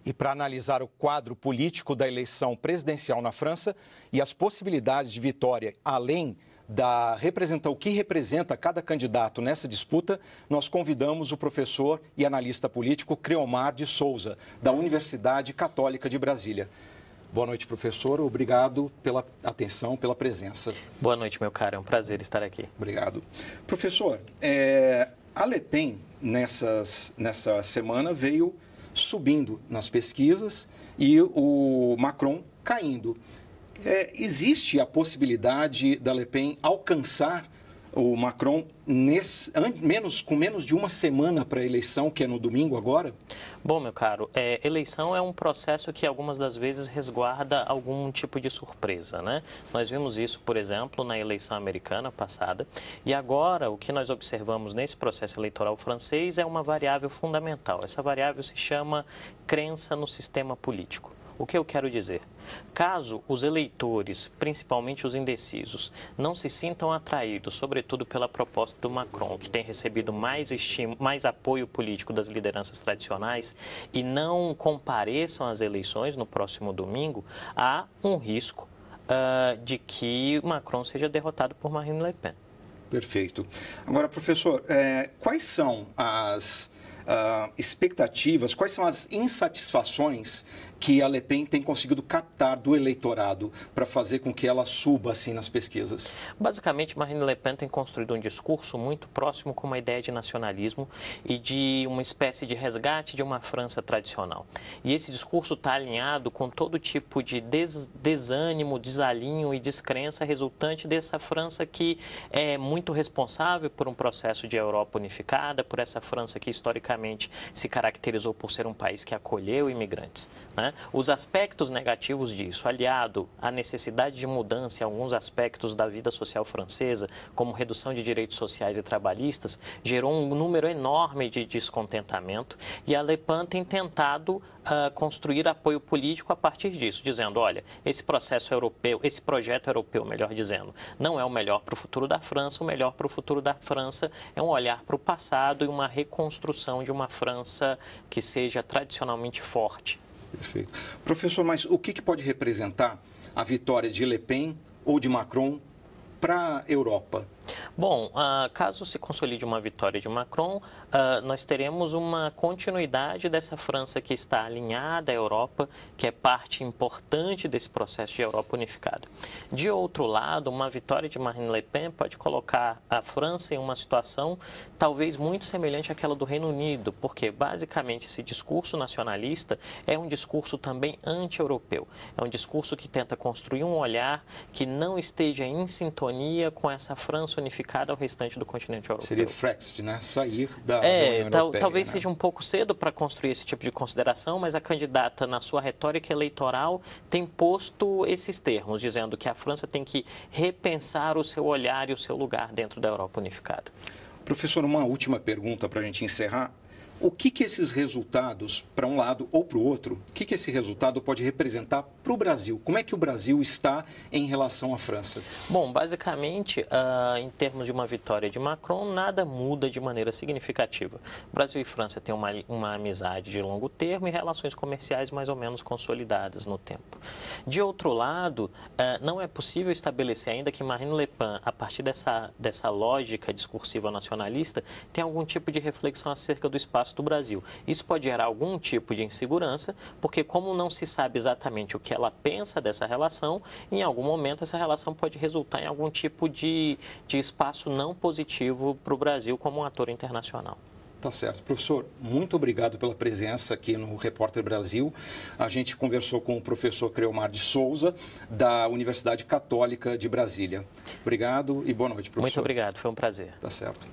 E para analisar o quadro político da eleição presidencial na França e as possibilidades de vitória, além o que representa cada candidato nessa disputa, nós convidamos o professor e analista político Creomar de Souza, da Universidade Católica de Brasília. Boa noite, professor. Obrigado pela atenção, pela presença. Boa noite, meu caro. É um prazer estar aqui. Obrigado. Professor, a Le Pen, nessa semana, veio subindo nas pesquisas e o Macron caindo. Existe a possibilidade da Le Pen alcançar o Macron com menos de uma semana para a eleição, que é no domingo agora? Bom, meu caro, eleição é um processo que algumas das vezes resguarda algum tipo de surpresa, né? Nós vimos isso, por exemplo, na eleição americana passada, e agora o que nós observamos nesse processo eleitoral francês é uma variável fundamental. Essa variável se chama crença no sistema político. O que eu quero dizer? Caso os eleitores, principalmente os indecisos, não se sintam atraídos, sobretudo pela proposta do Macron, que tem recebido mais apoio político das lideranças tradicionais, e não compareçam às eleições no próximo domingo, há um risco de que Macron seja derrotado por Marine Le Pen. Perfeito. Agora, professor, quais são as expectativas, quais são as insatisfações que a Le Pen tem conseguido captar do eleitorado para fazer com que ela suba assim nas pesquisas? Basicamente, Marine Le Pen tem construído um discurso muito próximo com uma ideia de nacionalismo e de uma espécie de resgate de uma França tradicional. E esse discurso está alinhado com todo tipo de desânimo, desalinho e descrença resultante dessa França que é muito responsável por um processo de Europa unificada, por essa França que historicamente se caracterizou por ser um país que acolheu imigrantes, né? Os aspectos negativos disso, aliado à necessidade de mudança em alguns aspectos da vida social francesa, como redução de direitos sociais e trabalhistas, gerou um número enorme de descontentamento, e a Le Pen tem tentado construir apoio político a partir disso, dizendo, olha, esse processo europeu, esse projeto europeu, melhor dizendo, não é o melhor para o futuro da França, o melhor para o futuro da França é um olhar para o passado e uma reconstrução de uma França que seja tradicionalmente forte. Perfeito. Professor, mas o que pode representar a vitória de Le Pen ou de Macron para a Europa? Bom, caso se consolide uma vitória de Macron, nós teremos uma continuidade dessa França que está alinhada à Europa, que é parte importante desse processo de Europa unificada. De outro lado, uma vitória de Marine Le Pen pode colocar a França em uma situação talvez muito semelhante àquela do Reino Unido, porque basicamente esse discurso nacionalista é um discurso também anti-europeu. É um discurso que tenta construir um olhar que não esteja em sintonia com essa França unificada ao restante do continente europeu. Seria Frexit, né? Sair da União Europeia. Talvez né? seja um pouco cedo para construir esse tipo de consideração, mas a candidata, na sua retórica eleitoral, tem posto esses termos, dizendo que a França tem que repensar o seu olhar e o seu lugar dentro da Europa unificada. Professor, uma última pergunta para a gente encerrar. O que esses resultados, para um lado ou para o outro, o que esse resultado pode representar para o Brasil? Como é que o Brasil está em relação à França? Bom, basicamente, em termos de uma vitória de Macron, nada muda de maneira significativa. Brasil e França têm uma amizade de longo termo e relações comerciais mais ou menos consolidadas no tempo. De outro lado, não é possível estabelecer ainda que Marine Le Pen, a partir dessa lógica discursiva nacionalista, tem algum tipo de reflexão acerca do espaço do Brasil. Isso pode gerar algum tipo de insegurança, porque como não se sabe exatamente o que ela pensa dessa relação, em algum momento essa relação pode resultar em algum tipo de espaço não positivo para o Brasil como um ator internacional. Tá certo. Professor, muito obrigado pela presença aqui no Repórter Brasil. A gente conversou com o professor Creomar de Souza, da Universidade Católica de Brasília. Obrigado e boa noite, professor. Muito obrigado, foi um prazer. Tá certo.